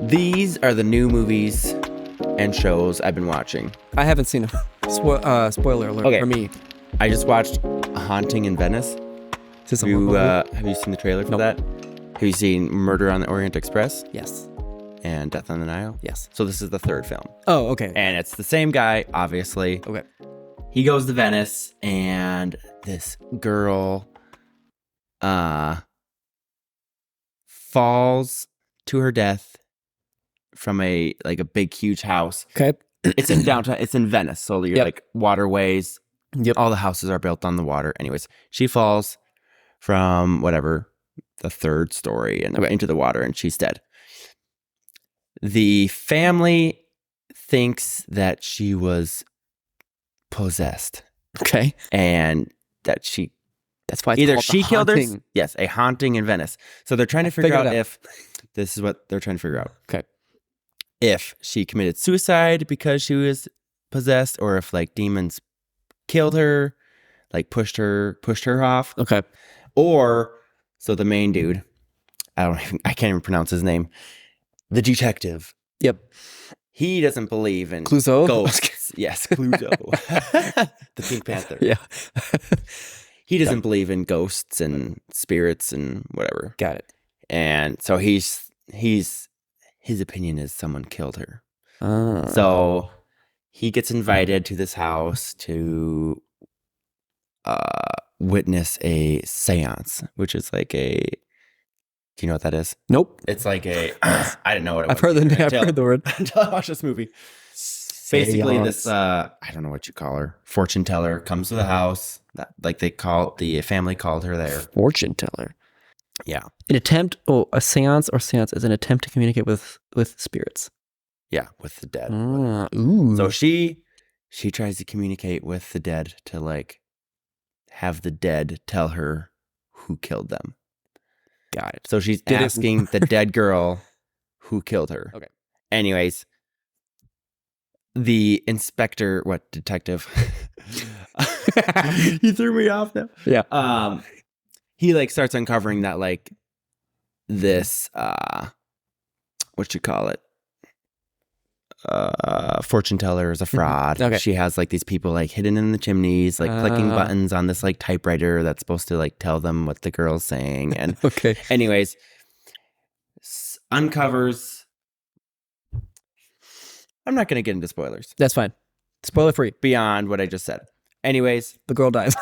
These are the new movies and shows I've been watching. I haven't seen them. Spoiler alert for me. I just watched A Haunting in Venice. Have you seen the trailer for that? Have you seen Murder on the Orient Express? Yes. And Death on the Nile? Yes. So this is the third film. Oh, okay. And it's the same guy, obviously. Okay. He goes to Venice, and this girl falls to her death from a big, huge house. Okay. It's in downtown. It's in Venice. So you're like waterways. Yep. All the houses are built on the water. Anyways, she falls from the third story and into the water, and she's dead. The family thinks that she was possessed. Okay. And that that's why it's either called she The killed her. Haunting. Yes, a haunting in Venice. So they're trying to figure out if this is what they're trying to figure out. Okay. If she committed suicide because she was possessed, or if demons killed her, pushed her off. Okay. Or so the main dude, I can't even pronounce his name. The detective. Yep. He doesn't believe in Clouseau? ghosts. Yes, Clouseau. The Pink Panther. Yeah. He doesn't believe in ghosts and spirits and whatever. Got it. And so his opinion is someone killed her. So he gets invited to this house to witness a seance, which is do you know what that is? Nope. It's I didn't know what it was. I've heard the word. Until I watched this movie. Basically, this, I don't know what you call her, fortune teller comes to the house. The family called her there. Fortune teller. Yeah. A seance is an attempt to communicate with spirits. Yeah, with the dead. Ooh. So she tries to communicate with the dead to have the dead tell her who killed them. Got it. So she's asking the dead girl who killed her. Okay. Anyways, the detective? He threw me off now. Yeah. He starts uncovering that this what you call it? Fortune teller is a fraud. Okay. She has these people hidden in the chimneys, clicking buttons on this typewriter that's supposed to tell them what the girl's saying. And okay. Anyways, uncovers. I'm not going to get into spoilers. That's fine. Spoiler free. Beyond what I just said. Anyways, the girl dies.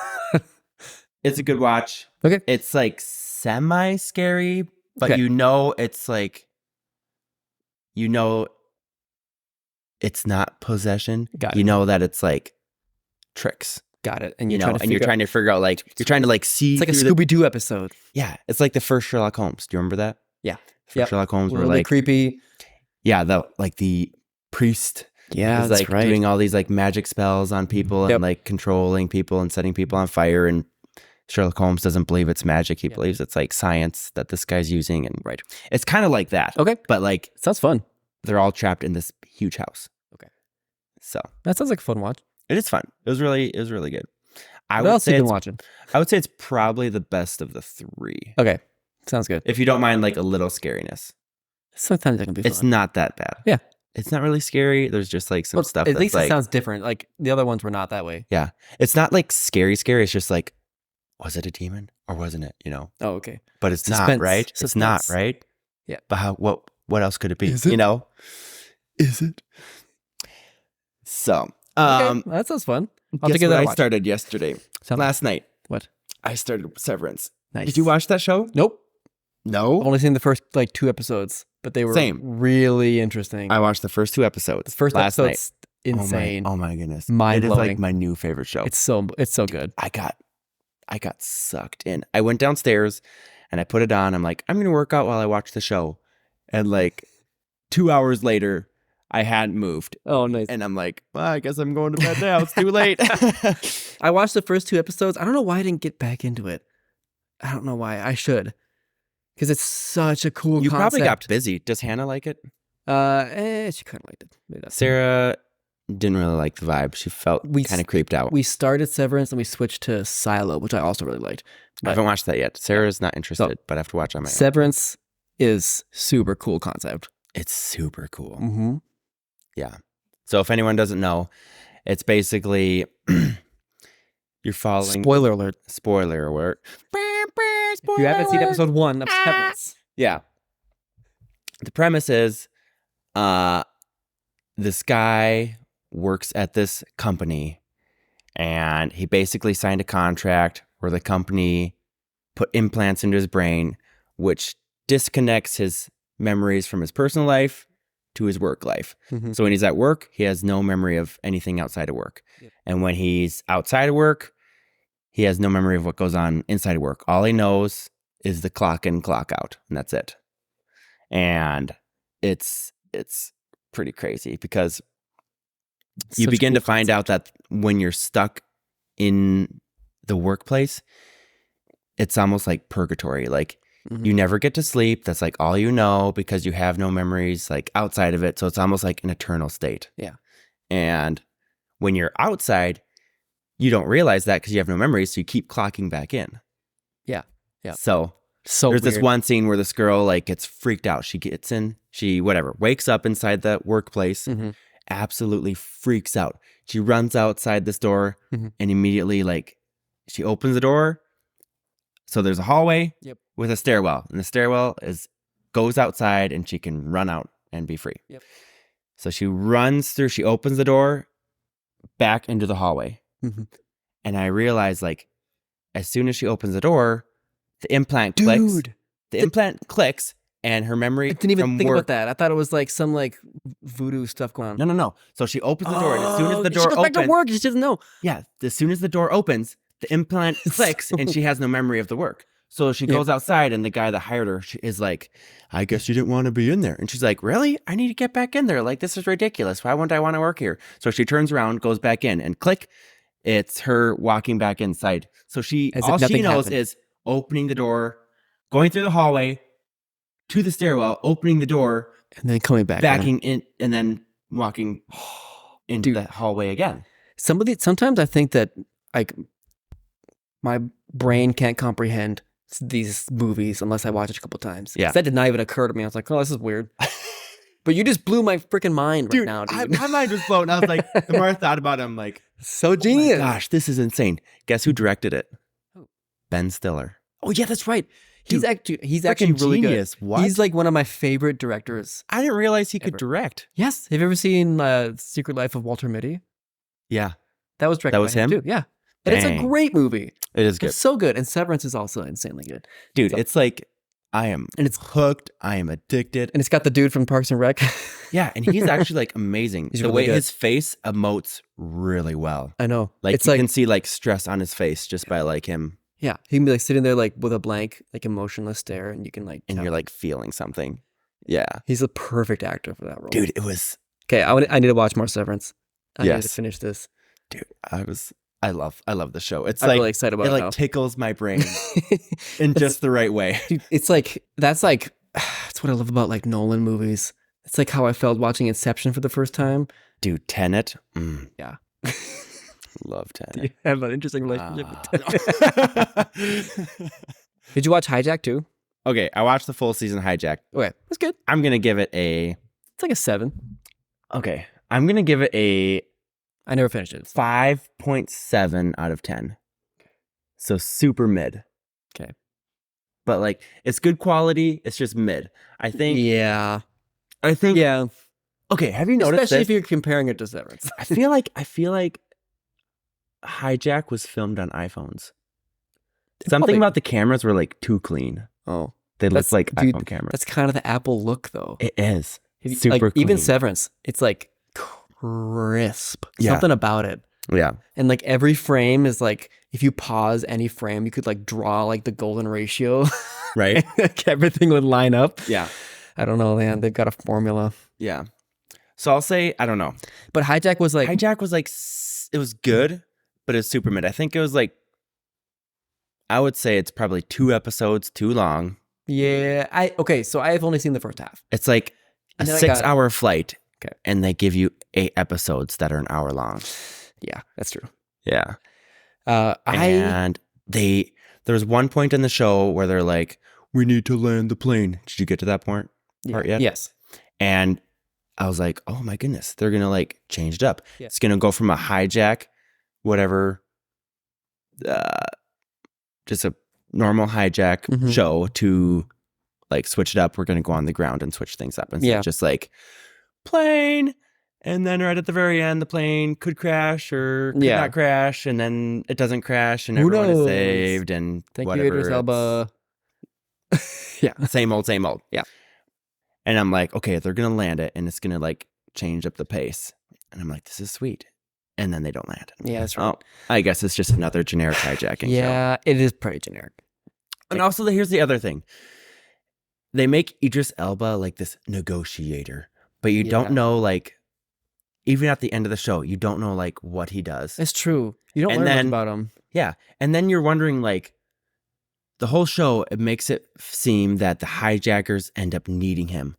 It's a good watch. Okay. It's semi scary, but okay. It's not possession. Got it. You know that it's tricks. Got it. And you're trying to figure out you're trying to see. It's like a Scooby-Doo episode. Yeah, it's the first Sherlock Holmes. Do you remember that? Yeah. Sherlock Holmes were really creepy. Yeah, the priest. Yeah, is that's right. Doing all these magic spells on people and controlling people and setting people on fire. And Sherlock Holmes doesn't believe it's magic. He believes it's science that this guy's using. And right. It's kind of like that. Okay. But sounds fun. They're all trapped in this huge house. Okay. So that sounds like a fun watch. It is fun. It was really good. What else have you been watching? I would say it's probably the best of the three. Okay. Sounds good. If you don't mind a little scariness. Sometimes it can be fun. It's not that bad. Yeah. It's not really scary. There's just some stuff at least it sounds different. The other ones were not that way. Yeah. It's not scary. It's just was it a demon or wasn't it? Oh, okay. But it's Suspense. not, right? Suspense. It's not, right? Yeah. But what else could it be? Is it? Is it? So, okay. That sounds fun. I'll guess give what that a I watch. started yesterday. Last night. What? I started Severance. Nice. Did you watch that show? Nope. No? I've only seen the first 2 episodes, but they were really interesting. I watched the first 2 episodes. The first last episode's night. insane. Oh my goodness. Mind-blowing. It is my new favorite show. It's so good. I got sucked in. I went downstairs and I put it on. I'm I'm going to work out while I watch the show. And 2 hours later, I hadn't moved. Oh, nice. And I'm well, I guess I'm going to bed now. It's too late. I watched the first 2 episodes. I don't know why I didn't get back into it. I don't know why. I should. Because it's such a cool You concept. probably got busy. Does Hannah like it? She kind of liked it. Maybe that's Sarah didn't really like the vibe. She felt kind of creeped out. We started Severance and we switched to Silo, which I also really liked. I haven't watched that yet. Sarah's not interested, but I have to watch on my own. Severance is super cool concept. It's super cool. Mm-hmm. Yeah. So if anyone doesn't know, it's basically you're following. Spoiler alert. Spoiler alert. If you haven't seen episode 1 of Severance. Yeah. The premise is this guy works at this company, and he basically signed a contract where the company put implants into his brain, which disconnects his memories from his personal life to his work life. Mhm. So when he's at work, he has no memory of anything outside of work. Yep. And when he's outside of work, he has no memory of what goes on inside of work. All he knows is the clock in, clock out, and that's it. And it's pretty crazy because you Such begin cool to find out that when you're stuck in the workplace, it's almost like purgatory. Like Mhm. you never get to sleep. That's like all you know because you have no memories like outside of it. So it's almost like an eternal state. Yeah. And when you're outside, you don't realize that because you have no memories. So you keep clocking back in. Yeah. Yeah. So So there's this weird. one scene where this girl like gets freaked out. She gets in, she wakes up inside the workplace, Mhm. absolutely freaks out. She runs outside this door Mhm. and immediately like she opens the door. So there's a hallway Yep. with a stairwell, and the stairwell goes outside and she can run out and be free. Yep. So she runs through, she opens the door back into the hallway. Mhm. And I realize like as soon as she opens the door, the implant clicks. Dude, The implant clicks and her memory I didn't even from think work. about that. I thought it was like some like voodoo stuff going on. No. So she opens the door, and as soon as the she door goes back opens, to work. She just doesn't know. yeah, as soon as the door opens, the implant clicks, and she has no memory of the work. So she Yep. goes outside, and the guy that hired her is like, "I guess you didn't want to be in there." And she's like, "Really? I need to get back in there. Like this is ridiculous. Why wouldn't I want to work here?" So she turns around, goes back in, and click, it's her walking back inside. So As if all she nothing knows happened. is opening the door, going through the hallway to the stairwell, opening the door, And then coming back. backing in, and then walking into Dude. the hallway again. Sometimes I think that like my brain can't comprehend these movies unless I watch it a couple times. Yeah. That did not even occur to me. I was like, oh, this is weird. But you just blew my freaking mind right now, dude. my mind was blown. I was like, the more I thought about it, I'm like, So oh genius. my gosh, this is insane. Guess who directed it? Who? Ben Stiller. Oh yeah, that's right. He's Dude, actually really genius. good. What? He's like one of my favorite directors. I didn't realize he could Ever. direct. Yes. Have you ever seen Secret Life of Walter Mitty? Yeah, That was directed That was by him? too. Yeah. And it's a Dang. great movie. it is good. It's so good. And Severance is also insanely good. Dude, So- it's like, I am And it's hooked. I am addicted. and it's got the dude from Parks and Rec. Yeah, and he's actually like amazing. He's The really way good. his face emotes really well. I know. Like it's you like can see like stress on his face just by like him, yeah, he can be like sitting there like with a blank, like emotionless stare, and you can like and tell. you're like feeling something. Yeah, He's a perfect actor for that role. dude, it was. Okay, I need to watch more Severance. I need to Yes. finish this. Dude, I love the show. It's I'm like really excited about it it like now. tickles my brain in just the right way. Dude, it's like that's what I love about like Nolan movies. It's like how I felt watching Inception for the first time. Dude, Tenet. Yeah. Love You Tenet. have an interesting relationship with Ah. Tenet. Did you watch Hijacked too? Okay, I watched the full season Hijacked. Okay, that's good. I'm gonna give it a. It's like a 7. Okay, I'm gonna give it a I never finished it. 5.7 out of 10. So super mid. Okay. But like it's good quality, it's just mid. I think Yeah. I think Yeah. Okay, have you noticed Especially this? if you're comparing it to Severance. I feel like Hijack was filmed on iPhones. Something Probably. about the cameras were like too clean. Oh. They look That's- like dude, iPhone cameras. That's kind of the Apple look though. It is. If you- Super like, even clean. Severance, it's like crisp. Yeah. Something about it. Yeah. And like every frame is like if you pause any frame, you could like draw like the golden ratio. Right? Like everything would line up. Yeah. I don't know, man. They've got a formula. Yeah. So I'll say, I don't know. But Hijack was like Hijack was like, it was good, but it's super mid. I think it was like, I would say it's probably 2 episodes too long. yeah. Okay, so I have only seen the first half. It's like a And then I got- 6-hour flight. Okay. And they give you 8 episodes that are an hour long. Yeah, that's true. Yeah. I And there's one point in the show where they're like, we need to land the plane. Did you get to that part yet? Yes. And I was like, oh my goodness, they're going to like change it up. Yeah. It's going to go from a hijack, whatever, just a normal hijack show to like switch it up. We're going to go on the ground and switch things up. And just like plane. And then right at the very end, the plane could crash or could not crash. And then it doesn't crash and everyone is saved and whatever. Thank you, Idris Elba. Yeah. Same old. Yeah. And I'm like, okay, they're going to land it and it's going to like change up the pace. And I'm like, this is sweet. And then they don't land. Yeah, that's right. Oh, I guess it's just another generic hijacking show. Yeah, it is pretty generic. And also, here's the other thing. They make Idris Elba like this negotiator, but you don't know, like, even at the end of the show, you don't know like what he does. It's true. You don't learn much about him. Yeah. And then you're wondering like, the whole show, it makes it seem that the hijackers end up needing him.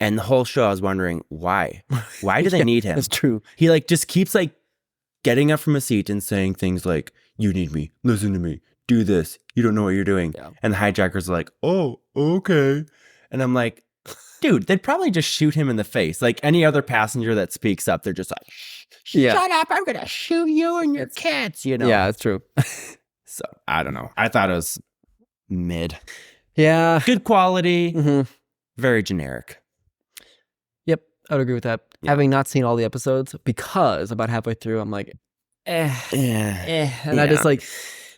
And the whole show, I was wondering, why? Why do they need him? That's true. He like just keeps like getting up from a seat and saying things like, you need me, listen to me, do this. You don't know what you're doing. Yeah. And the hijackers are like, oh, okay. And I'm like, dude, they'd probably just shoot him in the face. Like any other passenger that speaks up, they're just like, shut up, I'm going to shoot you and your kids, you know? Yeah, that's true. So, I don't know. I thought it was mid. Yeah. Good quality. Very generic. Yep, I would agree with that. Yeah. Having not seen all the episodes, because about halfway through, I'm like, And I just like,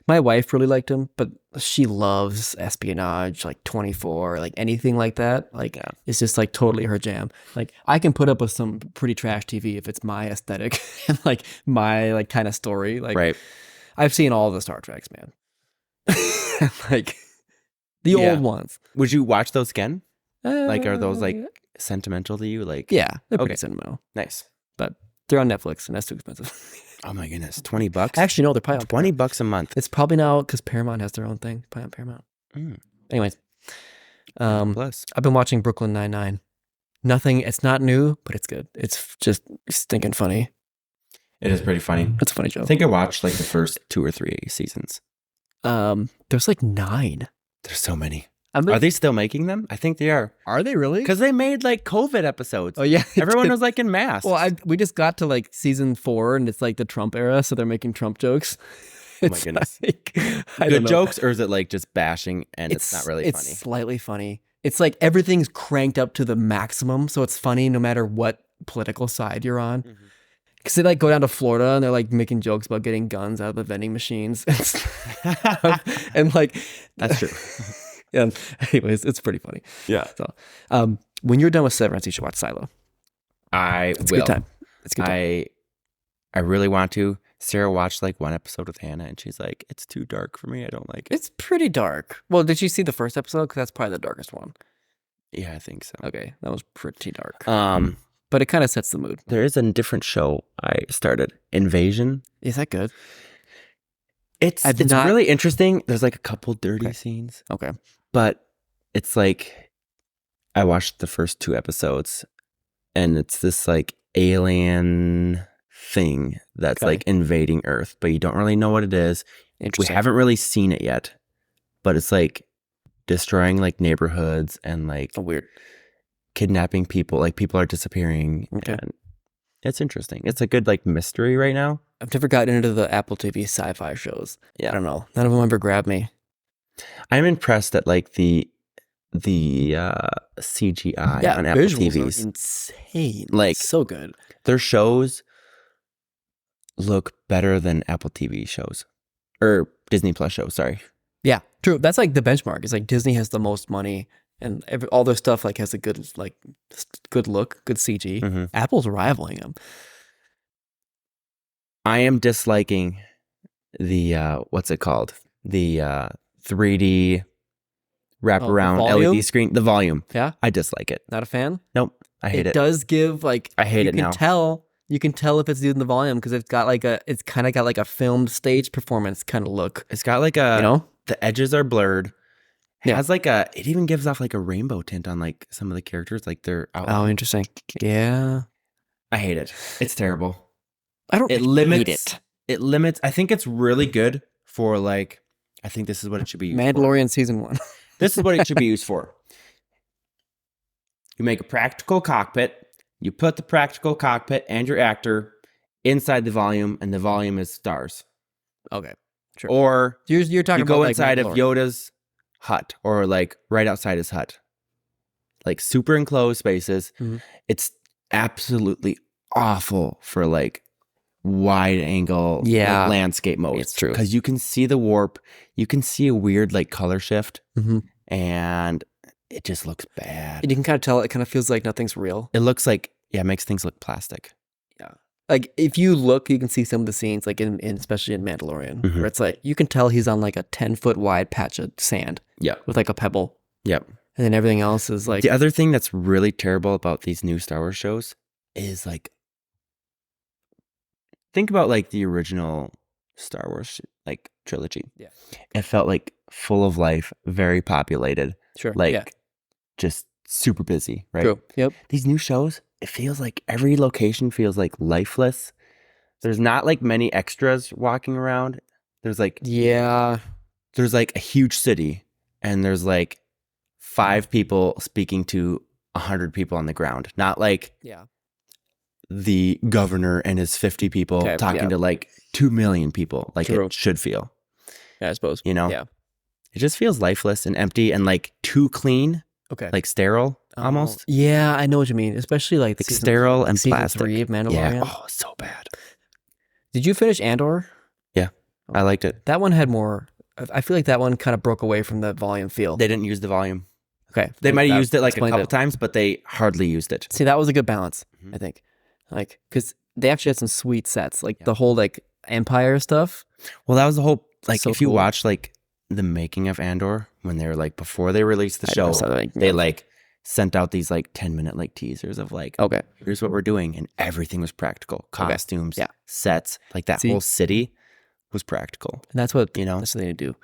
my wife really liked him, but she loves espionage, like 24, like anything like that. Like, it's just like totally her jam. Like, I can put up with some pretty trash TV if it's my aesthetic and like my like kind of story. Like, right. I've seen all the Star Treks, man. Like the old ones. Would you watch those again? Like, are those like sentimental to you? Like, yeah, they're pretty sentimental. Nice, but they're on Netflix, and that's too expensive. Oh my goodness, $20? Actually, no, they're probably on $20 a month. It's probably now because Paramount has their own thing. Probably on Paramount. Anyways, Plus, I've been watching Brooklyn Nine-Nine. Nothing. It's not new, but it's good. It's just stinking funny. It is pretty funny. It's a funny show. I think I watched like the first 2 or 3 seasons. There's like 9. There's so many. Are they still making them? I think they are. Are they really? Because they made like COVID episodes. Oh yeah, everyone was like in masks. Well, we just got to like season 4, and it's like the Trump era, so they're making Trump jokes. Oh my goodness. Like, good jokes, or is it like just bashing and it's not really funny? It's slightly funny. It's like everything's cranked up to the maximum, so it's funny no matter what political side you're on. Because they like go down to Florida and they're like making jokes about getting guns out of the vending machines and like that's true. And anyways, it's pretty funny. Yeah. So, when you're done with Severance, you should watch Silo. It's a good time. It's a good time. I really want to. Sarah watched like one episode with Hannah, and she's like, "It's too dark for me. I don't like it." It's pretty dark. Well, did you see the first episode? Because that's probably the darkest one. Yeah, I think so. Okay, that was pretty dark. But it kind of sets the mood. There is a different show I started, Invasion. Is that good? It's really interesting. There's like a couple dirty scenes. Okay. But it's like, I watched the first 2 episodes, and it's this like alien thing that's like invading Earth, but you don't really know what it is. We haven't really seen it yet, but it's like destroying like neighborhoods and like weird. Kidnapping people. Like people are disappearing. Okay. And it's interesting. It's a good like mystery right now. I've never gotten into the Apple TV sci-fi shows. Yeah. I don't know. None of them ever grabbed me. I'm impressed at like the CGI on Apple TVs. Are insane. Like so good. Their shows look better than Apple TV shows or Disney Plus shows. Sorry. Yeah, true. That's like the benchmark. It's like Disney has the most money, and all their stuff like has a good look, good CG. Apple's rivaling them. I am disliking the what's it called? The 3D wraparound LED screen. The volume. Yeah, I dislike it. Not a fan. Nope, I hate it. It does give like I hate it now. You can tell if it's doing the volume because it's kind of got like a filmed stage performance kind of look. It's got like a the edges are blurred. It has like it even gives off like a rainbow tint on like some of the characters, like their outline. Oh, interesting. Yeah, I hate it. It's terrible. I don't. Hate it. It limits. I think it's really good for like. I think this is what it should be used Mandolorian season 1. This is what it should be used for. You make a practical cockpit. You put the practical cockpit and your actor inside the volume, and the volume is stars. Okay. Sure. Or you're talking you about go like inside of Mandalorian. Yoda's hut, or like right outside his hut. Like super enclosed spaces. Mhm. It's absolutely awful for like wide angle like, landscape mode. It's true. Because you can see the warp. You can see a weird like color shift. And it just looks bad. And you can kind of tell it kind of feels like nothing's real. It looks like, it makes things look plastic. Yeah. Like if you look, you can see some of the scenes like in especially in Mandalorian where it's like, you can tell he's on like a 10-foot wide patch of sand. Yeah. With like a pebble. Yep. And then everything else is like. The other thing that's really terrible about these new Star Wars shows is like, think about like the original Star Wars like trilogy. Yeah. It felt like full of life, very populated. Sure. Like just super busy, right? True. Yep. These new shows, it feels like every location feels like lifeless. There's not like many extras walking around. There's like there's like a huge city and there's like 5 people speaking to 100 people on the ground. Not like the governor and his 50 people talking to like 2 million people like it should feel. Yeah, I suppose. You know? Yeah. It just feels lifeless and empty and like too clean. Okay. Like sterile almost. Yeah, I know what you mean. Especially like season, sterile and plastic. 3 of Mandalorian. Yeah. Oh, so bad. Did you finish Andor? Yeah. I liked it. That one had more. I feel like that one kind of broke away from the volume feel. They didn't use the volume. Okay. They might have used it like a couple times, but they hardly used it. See, that was a good balance, I think. Like, because they actually had some sweet sets, like the whole like Empire stuff. Well, that was the whole, like, so if you cool. watch like the making of Andor, when they were like, before they released the show, they like sent out these like 10-minute like teasers of like, okay, here's what we're doing. And everything was practical. Costumes, sets, like that whole city was practical. And that's what, you know, that's what they do.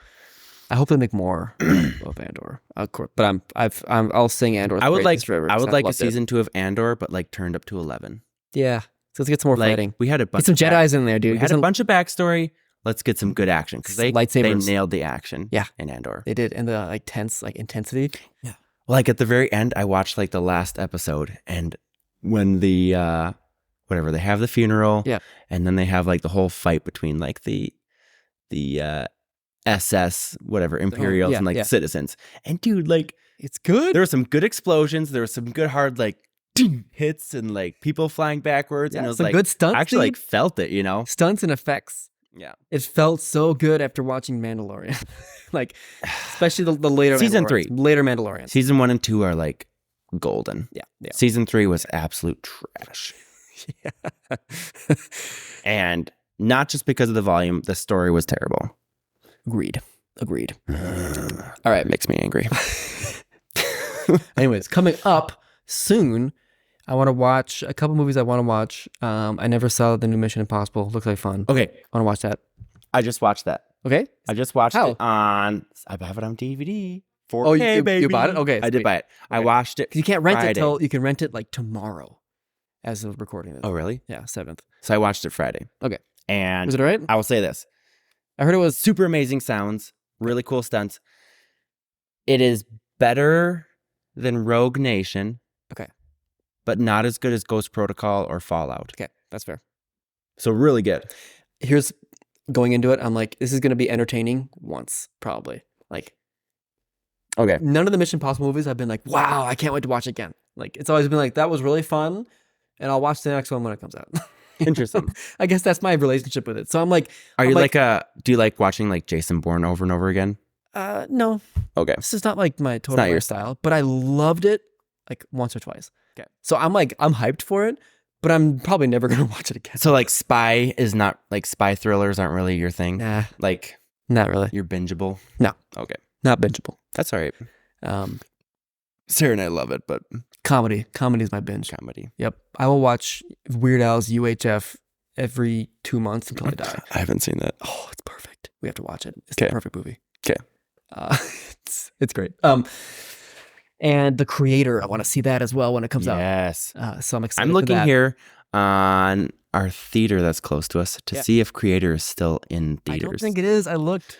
I hope they make more of Andor. Of course, but I'll sing Andor. I would like a season 2 of Andor, but like turned up to 11. Yeah, so let's get some more fighting. We had a bunch. Get some Jedi's in there, dude. We had a bunch of backstory. Let's get some good action because they nailed the action. Yeah, in Andor they did, and the like tense like intensity. Yeah, like at the very end, I watched like the last episode, and when the whatever they have the funeral, and then they have like the whole fight between like the SS whatever Imperials and like citizens, and dude, like it's good. There were some good explosions. There was some good hard like hits and like people flying backwards, and it was some like good stunts. I actually like felt it, you know, stunts and effects. Yeah, it felt so good after watching Mandalorian, like especially the later season 3, later Mandalorian. Season 1 and 2 are like golden. Yeah. Season 3 was absolute trash. And not just because of the volume, the story was terrible. Agreed. All right, makes me angry. Anyways, coming up soon, I want to watch a couple movies. I want to watch. I never saw the new Mission Impossible. Looks like fun. Okay, I want to watch that. I just watched that. Okay, I just watched it on. I have it on DVD. 4K, baby. You bought it? Okay, I did buy it. Okay. I watched it. You can't rent Friday. it till you can rent it like tomorrow, as of recording this. Oh, really? Yeah, 7th. So I watched it Friday. Okay, and was it all right? I will say this: I heard it was super amazing sounds, really cool stunts. It is better than Rogue Nation. Okay. But not as good as Ghost Protocol or Fallout. Okay, that's fair. So really good. Here's going into it. I'm like, this is going to be entertaining once, probably. Like, okay. None of the Mission Impossible movies I've been like, wow, I can't wait to watch it again. Like, it's always been like, that was really fun, and I'll watch the next one when it comes out. Interesting. I guess that's my relationship with it. So I'm like, do you like watching like Jason Bourne over and over again? No. Okay. This is not like my total lifestyle, but I loved it like once or twice. Okay. So I'm hyped for it, but I'm probably never going to watch it again. So like spy thrillers aren't really your thing? Nah. Like, not really. You're bingeable? No. Okay. Not bingeable. That's all right. Sarah and I love it, but comedy is my binge. Comedy. Yep. I will watch Weird Al's UHF every 2 months until I die. I haven't seen that. Oh, it's perfect. We have to watch it. It's the perfect movie. Okay. It's great. And The Creator, I want to see that as well when it comes out. Yes. So I'm excited. I'm looking for that. here on our theater that's close to us to see if Creator is still in theaters. I don't think it is. I looked.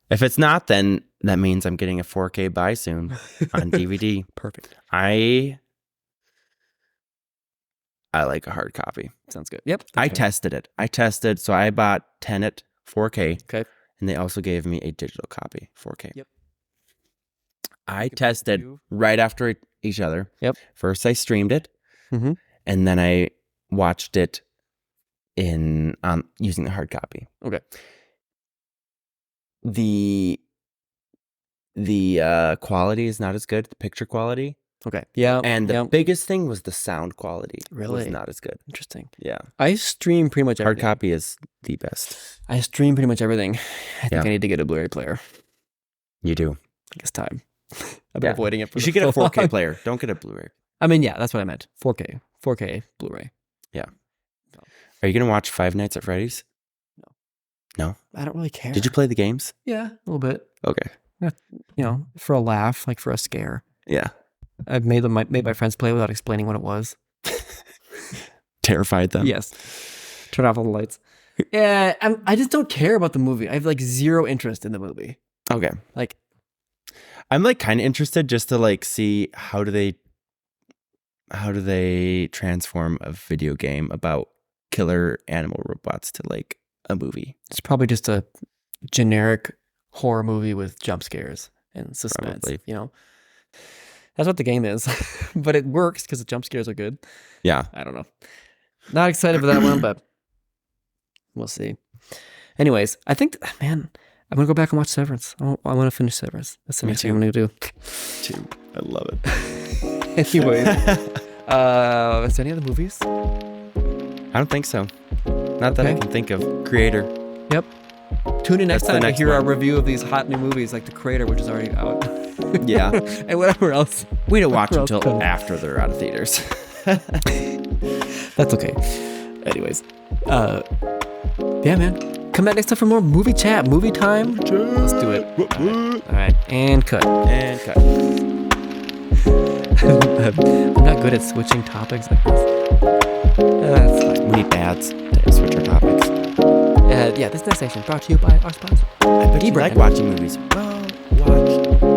If it's not, then that means I'm getting a 4K buy soon on DVD. Perfect. I I like a hard copy. Sounds good. Yep. I tested it. So I bought Tenet 4K. Okay. And they also gave me a digital copy, 4K. Yep. I tested right after each other. Yep. First, I streamed it, Mm-hmm. and then I watched it in using the hard copy. Okay. The quality is not as good, the picture quality. Okay. Yeah. And the biggest thing was the sound quality. Really? Was not as good. Interesting. Yeah. I stream pretty much everything. Hard copy is the best. I stream pretty much everything. I think I need to get a Blu-ray player. You do. I think it's time. I've been avoiding it for You should get a 4K player. Don't get a Blu-ray. I mean, yeah, that's what I meant. 4K Blu-ray. Yeah. No. Are you going to watch Five Nights at Freddy's? No? I don't really care. Did you play the games? Yeah, a little bit. Okay. You know, for a laugh, like for a scare. Yeah. I've made my friends play without explaining what it was. Terrified them? Yes. Turn off all the lights. Yeah, I just don't care about the movie. I have like zero interest in the movie. Okay. Like, I'm like kind of interested just to like see how do they transform a video game about killer animal robots to like a movie. It's probably just a generic horror movie with jump scares and suspense. Probably. You know, that's what the game is, but it works because the jump scares are good. Yeah. I don't know. Not excited for that one, but we'll see. Anyways, I think, man, I'm going to go back and watch Severance. I want to finish Severance. That's the next thing I'm going to do. Too. I love it. Anyways, is there any other movies? I don't think so. Not that I can think of. Creator. Yep. Tune in next time to hear one. our review of these hot new movies like The Creator, which is already out. Yeah. And whatever else. We don't watch them until after they're out of theaters. That's okay. Anyways. Yeah, man. Come back next time for more movie chat. Movie time. Let's do it. All right. And cut. And cut. I'm not good at switching topics like this. That's fine. We need ads to switch our topics. Yeah, this next section brought to you by our sponsor. I bet you like watching movies. Well, watch.